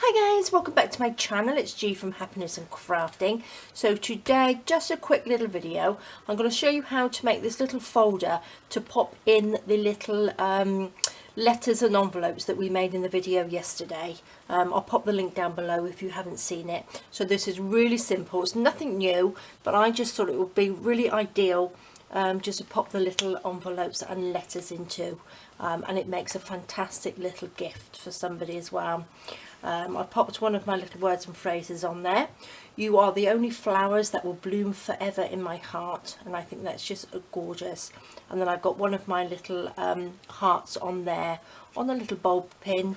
Hi guys, welcome back to my channel. It's G from Happiness and Crafting. So today, just a quick little video. I'm going to show you how to make this little folder to pop in the little letters and envelopes that we made in the video yesterday. I'll pop the link down below if you haven't seen it. So this is really simple. It's nothing new, but I just thought it would be really ideal just to pop the little envelopes and letters into, and it makes a fantastic little gift for somebody as well. I popped one of my little words and phrases on there. You are the only flowers that will bloom forever in my heart, and I think that's just gorgeous. And then I've got one of my little hearts on there on a little bulb pin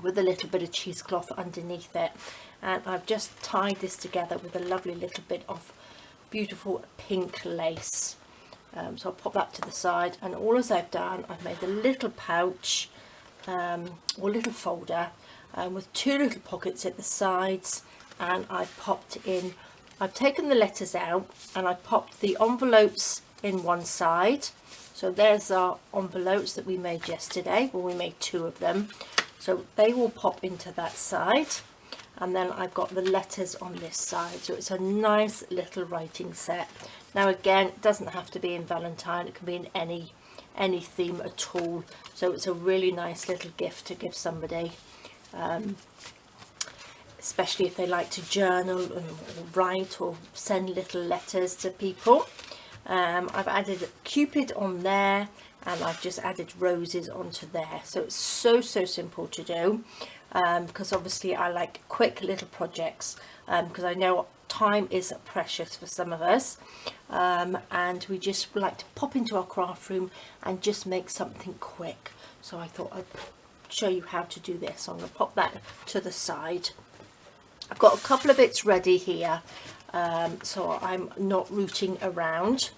with a little bit of cheesecloth underneath it, and I've just tied this together with a lovely little bit of beautiful pink lace. So I'll pop that to the side, and all as I've done, I've made a little pouch or little folder with two little pockets at the sides, and I've popped in, I've taken the letters out and I've popped the envelopes in one side. So there's our envelopes that we made yesterday. Well, we made two of them, so they will pop into that side, and then I've got the letters on this side. So it's a nice little writing set. Now again, it doesn't have to be in Valentine, it can be in any theme at all. So it's a really nice little gift to give somebody, especially if they like to journal or write or send little letters to people. I've added Cupid on there, and I've just added roses onto there. So it's so simple to do, because obviously I like quick little projects, because I know time is precious for some of us, and we just like to pop into our craft room and just make something quick. So I thought I'd show you how to do this. So I'm going to pop that to the side. I've got a couple of bits ready here, so I'm not rooting around.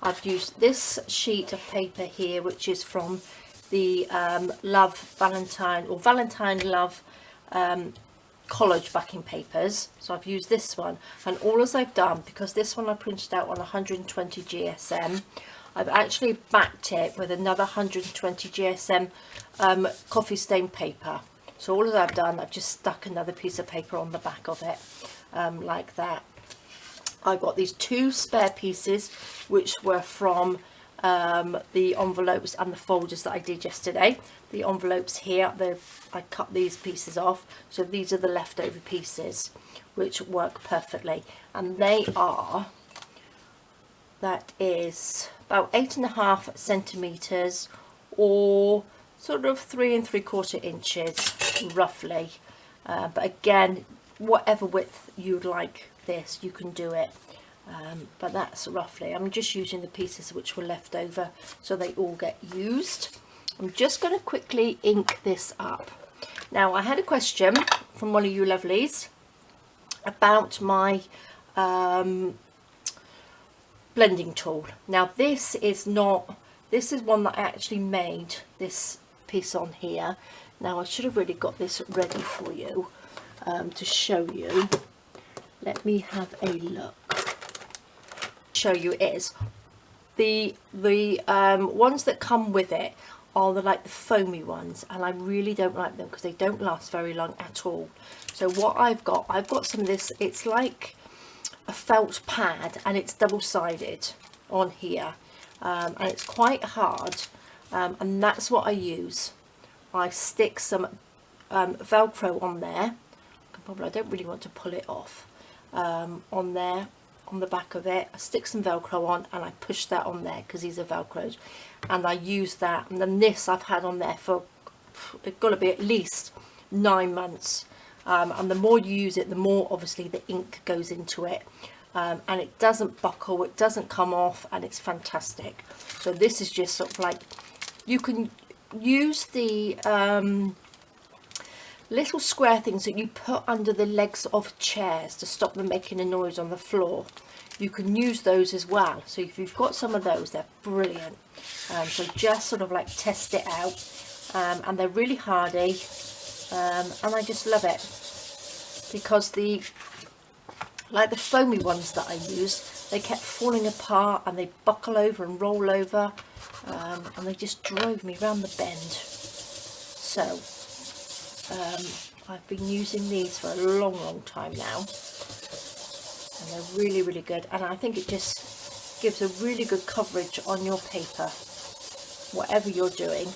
I've used this sheet of paper here, which is from the Love Valentine or Valentine Love Collage backing papers. So I've used this one, and all as I've done, because this one I printed out on 120 GSM, I've actually backed it with another 120 GSM coffee stain paper. So all that I've done, I've just stuck another piece of paper on the back of it, like that. I've got these two spare pieces which were from the envelopes and the folders that I did yesterday. The envelopes here, I cut these pieces off, so these are the leftover pieces which work perfectly, and they are, that is about 8.5 centimeters or sort of 3 3/4 inches roughly, but again, whatever width you'd like this, you can do it, but that's roughly. I'm just using the pieces which were left over so they all get used. I'm just going to quickly ink this up. Now, I had a question from one of you lovelies about my blending tool. Now this is one that I actually made this piece on here. Now I should have really got this ready for you to show you. Let me have a look. Show you is the ones that come with it are like the foamy ones, and I really don't like them because they don't last very long at all. So what I've got some of this, it's like a felt pad, and it's double-sided on here, and it's quite hard, and that's what I use. I stick some Velcro on there. I don't really want to pull it off. On there, on the back of it, I stick some Velcro on, and I push that on there because these are Velcros, and I use that. And then this I've had on there for, it's got to be at least 9 months, and the more you use it, the more obviously the ink goes into it, and it doesn't buckle, it doesn't come off, and it's fantastic. So this is just sort of like, you can use the little square things that you put under the legs of chairs to stop them making a noise on the floor. You can use those as well. So if you've got some of those, they're brilliant. So just sort of like test it out, and they're really hardy, and I just love it, because the foamy ones that I use, they kept falling apart and they buckle over and roll over, and they just drove me round the bend. So I've been using these for a long time now, and they're really good, and I think it just gives a really good coverage on your paper, whatever you're doing.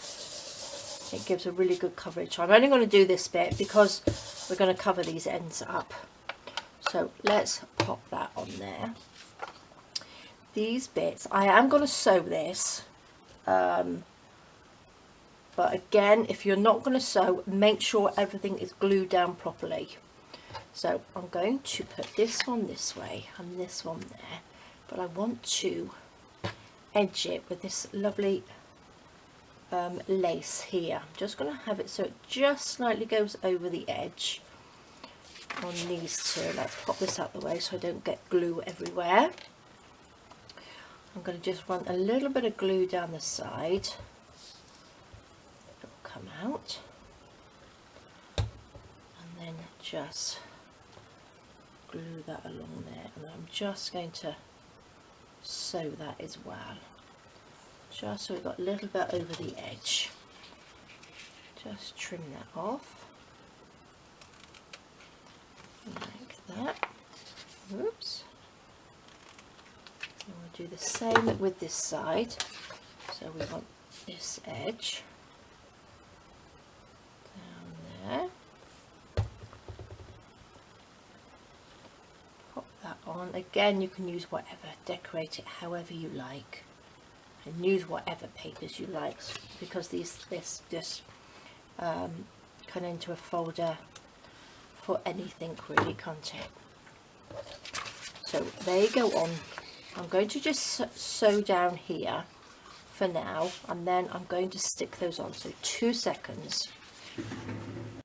It gives a really good coverage. I'm only going to do this bit because we're going to cover these ends up. So let's pop that on there. These bits, I am going to sew this, but again, if you're not going to sew, make sure everything is glued down properly. So I'm going to put this one this way and this one there, but I want to edge it with this lovely lace here. I'm just going to have it so it just slightly goes over the edge on these two. Let's pop this out the way so I don't get glue everywhere. I'm going to just run a little bit of glue down the side. It'll come out, and then just glue that along there, and I'm just going to sew that as well, just so we've got a little bit over the edge. Just trim that off like that. Oops. And we'll do the same with this side. So we want this edge down there. Pop that on. Again, you can use whatever, decorate it however you like, and use whatever papers you like, because this just come into a folder for anything really, can't it? So they go on. I'm going to just sew down here for now, and then I'm going to stick those on, so 2 seconds.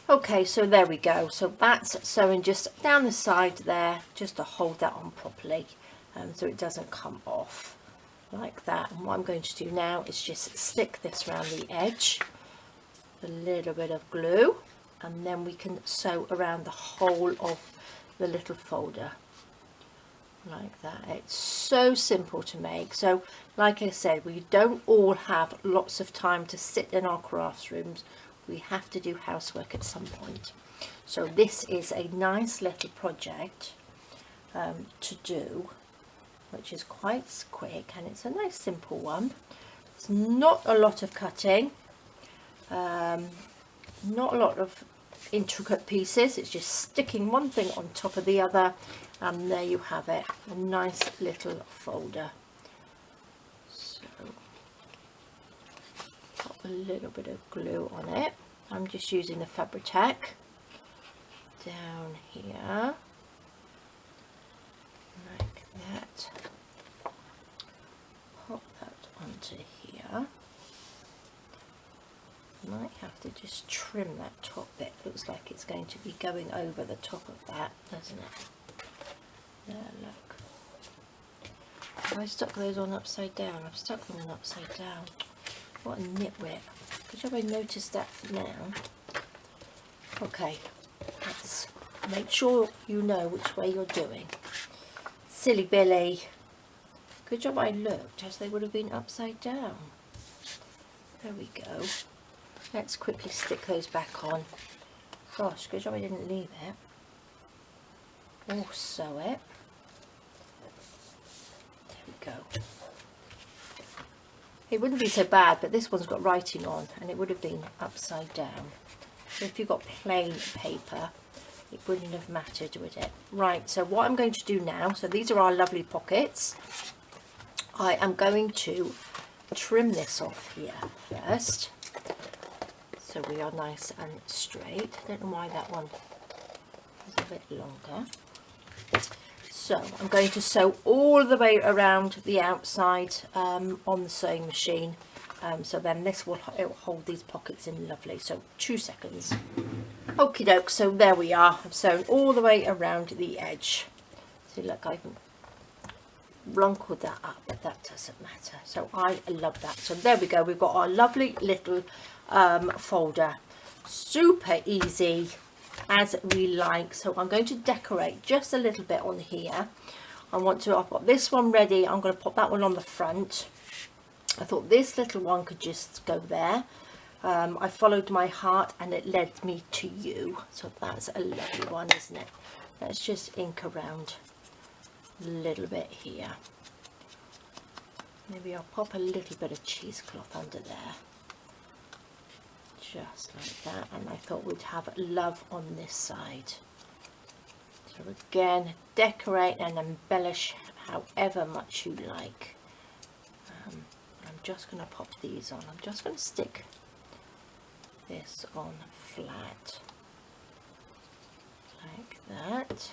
Okay, so there we go. So that's sewing just down the side there, just to hold that on properly, so it doesn't come off like that. And what I'm going to do now is just stick this around the edge, a little bit of glue, and then we can sew around the whole of the little folder like that. It's so simple to make. So like I said, we don't all have lots of time to sit in our crafts rooms. We have to do housework at some point. So this is a nice little project to do, which is quite quick, and it's a nice simple one. It's not a lot of cutting, not a lot of intricate pieces. It's just sticking one thing on top of the other, and there you have it, a nice little folder. So pop a little bit of glue on it. I'm just using the Fabri-Tac down here like that. Pop that onto here. Might have to just trim that top bit. Looks like it's going to be going over the top of that, doesn't it? There, look. Have I stuck those on upside down? I've stuck them on upside down. What a nitwit. Good job I noticed that for now. Okay, let's make sure you know which way you're doing. Silly Billy. Good job I looked, as they would have been upside down. There we go. Let's quickly stick those back on. Gosh, good job I didn't leave it. Or sew it. There we go. It wouldn't be so bad, but this one's got writing on, and it would have been upside down. So if you've got plain paper, it wouldn't have mattered, would it? Right, so what I'm going to do now, so these are our lovely pockets. I am going to trim this off here first, so we are nice and straight. I don't know why that one is a bit longer. So I'm going to sew all the way around the outside on the sewing machine, so then this will hold these pockets in lovely. So 2 seconds. Okie doke, so there we are. I've sewn all the way around the edge. See, look, I can wrinkle that up, but that doesn't matter. So I love that. So there we go. We've got our lovely little folder. Super easy, as we like. So I'm going to decorate just a little bit on here. I've got this one ready. I'm going to pop that one on the front. I thought this little one could just go there, I followed my heart and it led me to you. So that's a lovely one, isn't it? Let's just ink around a little bit here. Maybe I'll pop a little bit of cheesecloth under there. Just like that. And I thought we'd have love on this side. So again, decorate and embellish however much you like. I'm just going to pop these on. I'm just going to stick this on flat like that.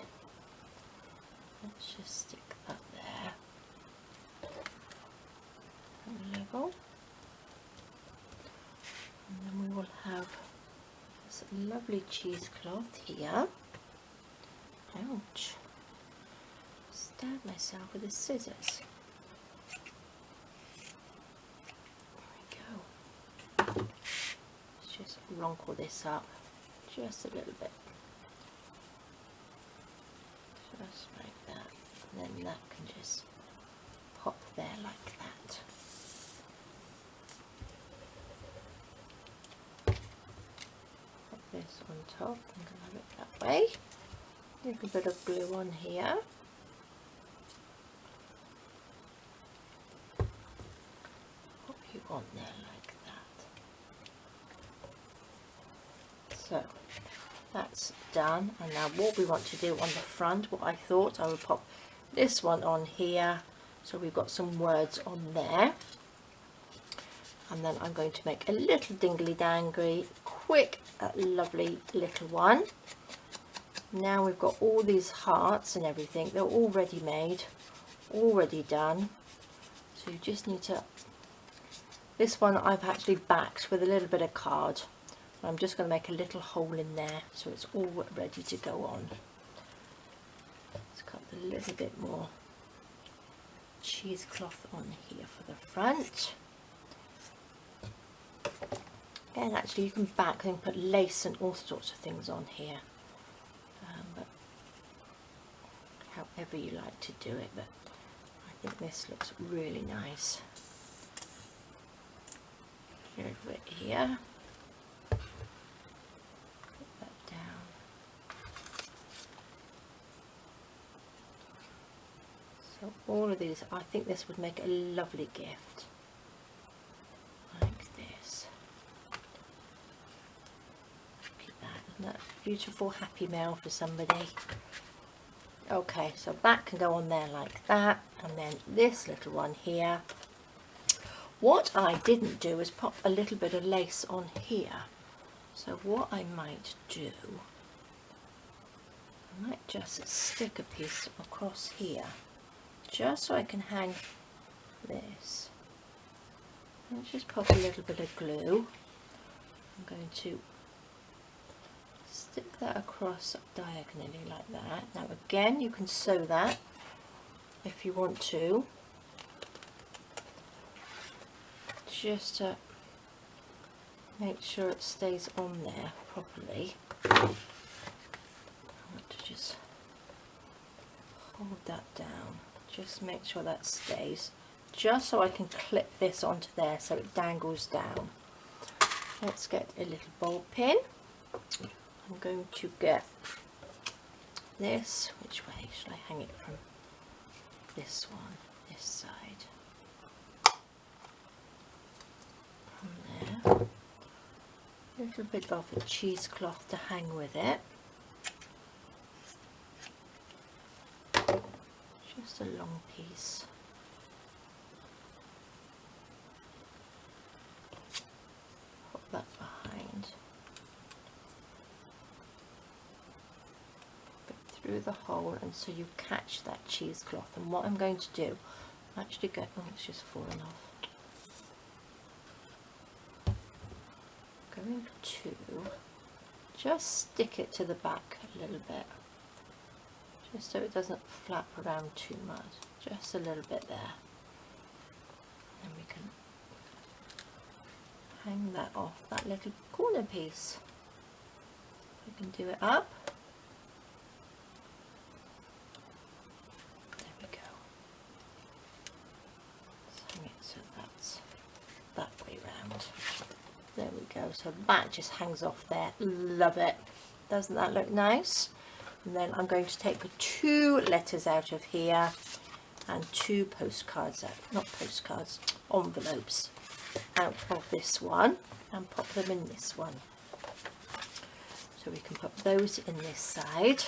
Let's just stick that there, level, and then we will have this lovely cheesecloth here. Ouch! Stabbed myself with the scissors. Just wrinkle this up just a little bit, just like that, and then that can just pop there like that. Pop this on top, I'm going to have it that way. A little bit of glue on here. Pop you on there like that. So that's done, and now what we want to do on the front, what I thought I would pop this one on here, so we've got some words on there, and then I'm going to make a little dingly dangly quick lovely little one. Now we've got all these hearts and everything, they're all ready made, already done, so you just need to, this one I've actually backed with a little bit of card. I'm just going to make a little hole in there so it's all ready to go on. Let's cut a little bit more cheesecloth on here for the front. And actually you can back and put lace and all sorts of things on here, but however you like to do it, but I think this looks really nice. A little bit here. So all of these, I think this would make a lovely gift, like this. Look at that, isn't that a beautiful happy mail for somebody? Okay, so that can go on there like that, and then this little one here. What I didn't do is pop a little bit of lace on here. So what I might do, I might just stick a piece across here, just so I can hang this. And just pop a little bit of glue. I'm going to stick that across diagonally like that. Now again, you can sew that if you want to, just to make sure it stays on there properly. I want to just hold that down. Just make sure that stays, just so I can clip this onto there so it dangles down. Let's get a little ball pin. I'm going to get this. Which way should I hang it from? This one, this side. From there. A little bit of a cheesecloth to hang with it. Just a long piece. Pop that behind. Put it through the hole, and so you catch that cheesecloth. And what I'm going to do, I'm actually going, oh, it's just fallen off. I'm going to just stick it to the back a little bit, just so it doesn't flap around too much, just a little bit there. Then we can hang that off, that little corner piece. We can do it up. There we go. Let's hang it so that's that way round. There we go. So that just hangs off there. Love it. Doesn't that look nice? And then I'm going to take 2 letters out of here and 2 postcards out, not postcards, envelopes out of this one, and pop them in this one. So we can put those in this side,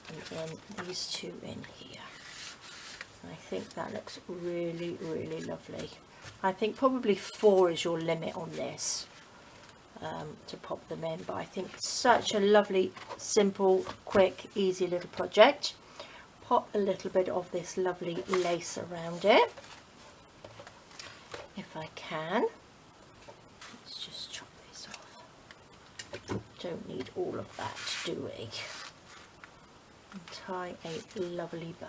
and then these 2 in here. I think that looks really, really lovely. I think probably 4 is your limit on this, to pop them in, but I think it's such a lovely, simple, quick, easy little project. Pop a little bit of this lovely lace around it, if I can. Let's just chop this off. Don't need all of that, do we? And tie a lovely bow.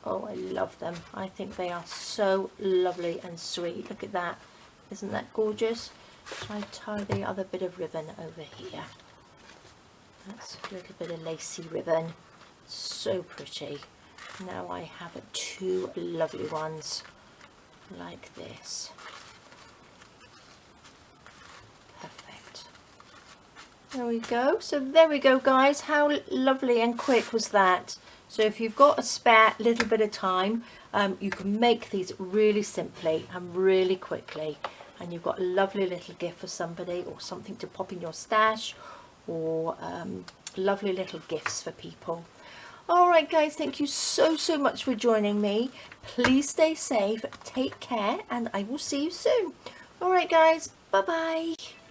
Oh, I love them. I think they are so lovely and sweet. Look at that. Isn't that gorgeous? Try to tie the other bit of ribbon over here. That's a little bit of lacy ribbon. So pretty. Now I have 2 lovely ones like this. Perfect. There we go. So there we go, guys. How lovely and quick was that? So if you've got a spare little bit of time, you can make these really simply and really quickly, and you've got a lovely little gift for somebody, or something to pop in your stash, or lovely little gifts for people. Alright guys, thank you so much for joining me. Please stay safe, take care, and I will see you soon. Alright guys, bye bye.